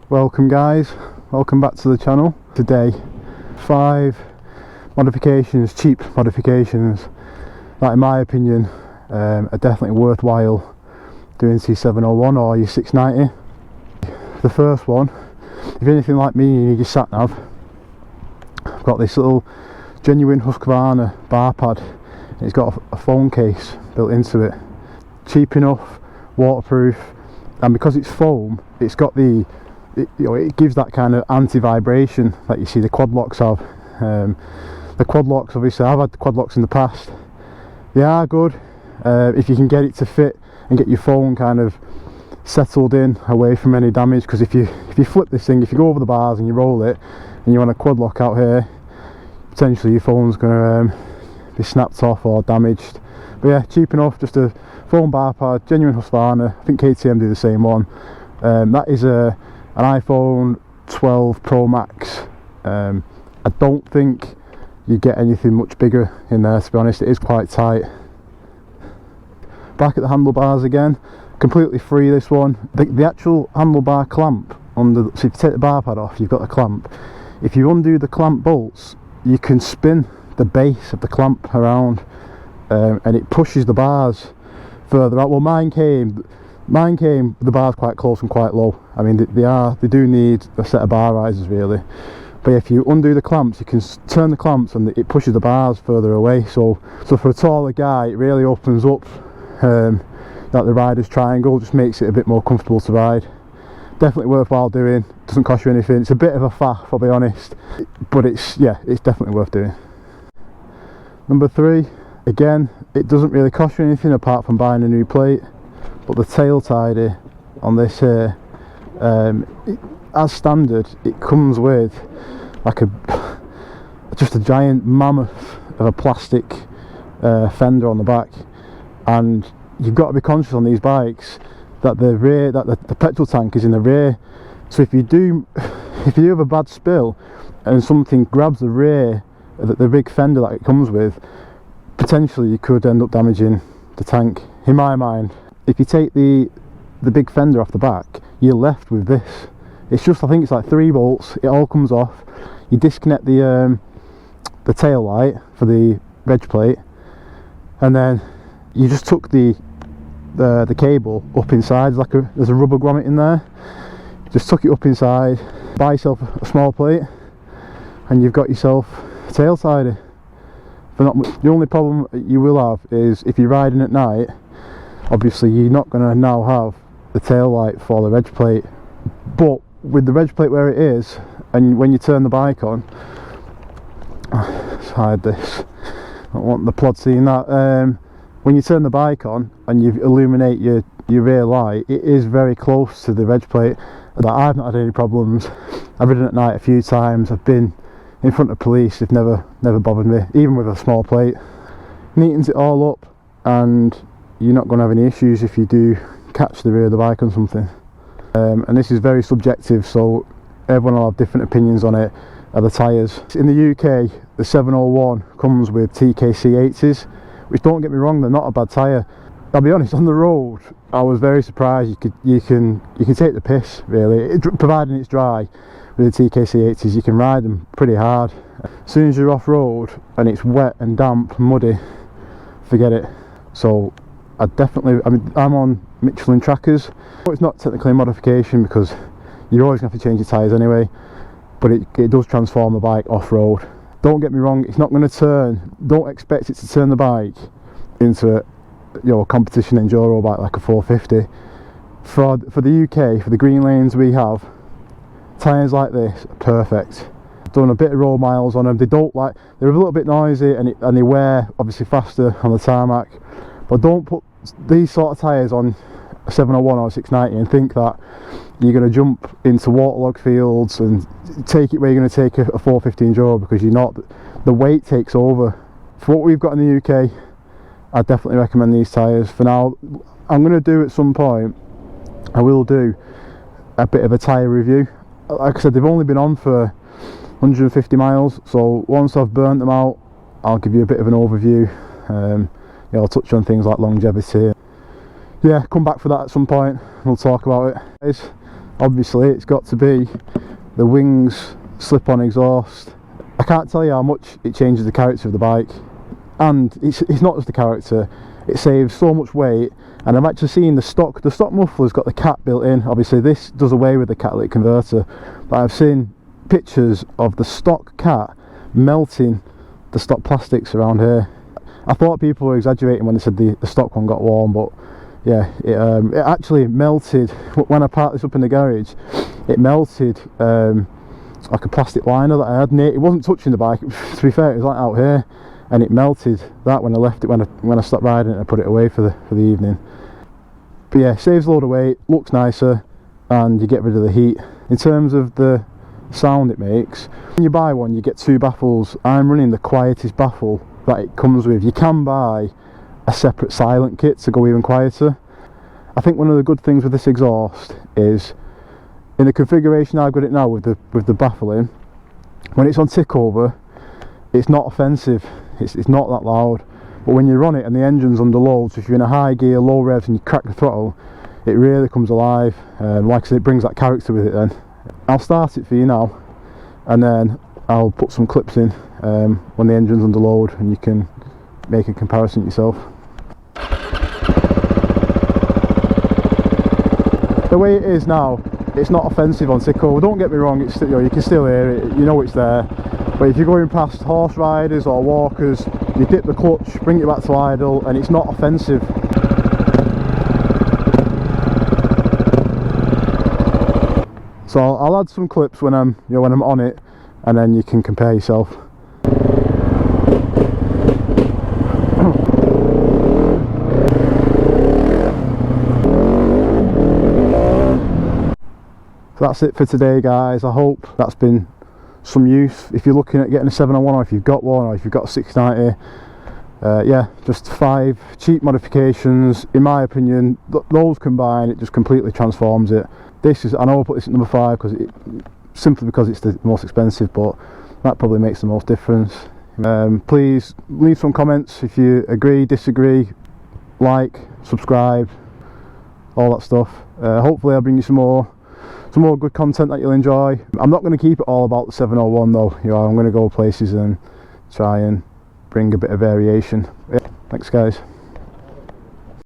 Welcome guys, welcome back to the channel. Today 5 modifications, cheap modifications that in my opinion are definitely worthwhile doing to your 701 or your 690. The first one, if you're anything like me and you need your sat nav, I've got this little genuine Husqvarna bar pad. It's got a phone case built into it. Cheap enough, waterproof, and because it's foam, it's got it gives that kind of anti-vibration that you see the quad locks have. The quad locks, obviously I've had the quad locks in the past. They are good if you can get it to fit and get your phone kind of settled in away from any damage, because if you flip this thing, if you go over the bars and you roll it and you want a quad lock out here, potentially your phone's going to be snapped off or damaged. But yeah, cheap enough, just a foam bar pad, genuine Husqvarna. I think KTM do the same one. That is an iPhone 12 Pro Max. I don't think you get anything much bigger in there, to be honest. It is quite tight. Back at the handlebars again, completely free this one. The actual handlebar clamp on the, so if you take the bar pad off, you've got the clamp. If you undo the clamp bolts, you can spin the base of the clamp around, and it pushes the bars further out. Well, mine came the bars quite close and quite low. I mean, they do need a set of bar risers really. But if you undo the clamps, you can turn the clamps and it pushes the bars further away. So for a taller guy, it really opens up like the rider's triangle, just makes it a bit more comfortable to ride. Definitely worthwhile doing. Doesn't cost you anything. It's a bit of a faff, I'll be honest, but it's definitely worth doing. Number 3, again, it doesn't really cost you anything apart from buying a new plate, but the tail tidy on this here, as standard, it comes with like just a giant mammoth of a plastic fender on the back, and you've got to be conscious on these bikes that the petrol tank is in the rear. So if you do have a bad spill and something grabs the rear, the big fender that it comes with, potentially you could end up damaging the tank. In my mind, if you take the big fender off the back, you're left with this. It's just, I think it's like 3 bolts. It all comes off. You disconnect the tail light for the reg plate, and then you just tuck the cable up inside. There's a rubber grommet in there. Just tuck it up inside, buy yourself a small plate, and you've got yourself a tail tidy for not much. The only problem you will have is if you're riding at night, obviously you're not going to now have the tail light for the reg plate. But with the reg plate where it is, and when you turn the bike on, let's hide this, I don't want the plod seeing that. When you turn the bike on and you illuminate your rear light, it is very close to the reg plate. I've not had any problems. I've ridden at night a few times. I've been in front of police. They've never bothered me, even with a small plate. Neatens it all up, and you're not going to have any issues if you do catch the rear of the bike on something. And this is very subjective, so everyone will have different opinions on it. Are the tyres. In the UK, the 701 comes with TKC 80s, which, don't get me wrong, they're not a bad tyre. I'll be honest, on the road I was very surprised. You can take the piss really, providing it's dry. With the TKC 80s you can ride them pretty hard. As soon as you're off road and it's wet and damp, muddy, forget it. So I'm on Michelin trackers. It's not technically a modification because you're always going to have to change your tyres anyway, but it does transform the bike off-road. Don't get me wrong, it's not going to turn, don't expect it to turn the bike into a competition enduro bike like a 450. For the UK, for the green lanes we have, tyres like this are perfect. I've done a bit of road miles on them. They're a little bit noisy and they wear obviously faster on the tarmac, but don't put these sort of tyres on a 701 or a 690 and think that you're going to jump into waterlogged fields and take it where you're going to take a 450 enduro, because you're not. The weight takes over. For what we've got in the UK, I definitely recommend these tyres. For now, I'm going to do at some point, I will do a bit of a tyre review. Like I said, they've only been on for 150 miles, so once I've burnt them out, I'll give you a bit of an overview. I'll touch on things like longevity. Yeah, come back for that at some point, we'll talk about it. Obviously it's got to be the wings slip-on exhaust. I can't tell you how much it changes the character of the bike, and it's not just the character, it saves so much weight. And I've actually seen the stock muffler's got the cat built in. Obviously this does away with the catalytic converter, but I've seen pictures of the stock cat melting the stock plastics around here. I thought people were exaggerating when they said the stock one got warm, but yeah, it actually melted when I parked this up in the garage. It melted like a plastic liner that I had near. It wasn't touching the bike, to be fair, it was like out here, and it melted that when I left it, when I stopped riding it and put it away for the evening. But yeah, saves a load of weight, looks nicer, and you get rid of the heat. In terms of the sound it makes, when you buy one you get 2 baffles. I'm running the quietest baffle that it comes with. You can buy a separate silent kit to go even quieter. I think one of the good things with this exhaust is, in the configuration I've got it now with the baffling, when it's on tick over, it's not offensive, it's not that loud. But when you run it and the engine's under load, so if you're in a high gear, low revs, and you crack the throttle, it really comes alive. Like I said, it brings that character with it then. I'll start it for you now, and then I'll put some clips in when the engine's under load, and you can make a comparison yourself. The way it is now, it's not offensive on tick over. Don't get me wrong, it's, you know, you can still hear it, you know it's there. But if you're going past horse riders or walkers, you dip the clutch, bring it back to idle, and it's not offensive. So I'll add some clips when I'm on it, and then you can compare yourself. So that's it for today, guys. I hope that's been some use if you're looking at getting a 701, or if you've got one, or if you've got a 690. Yeah, just 5 cheap modifications. In my opinion, those combined, it just completely transforms it. This is, I know I put this at number 5 simply because it's the most expensive, but that probably makes the most difference. Please leave some comments if you agree, disagree, like, subscribe, all that stuff. Hopefully I'll bring you some more good content that you'll enjoy. I'm not going to keep it all about the 701 though. You know, I'm going to go places and try and bring a bit of variation. Yeah, thanks guys.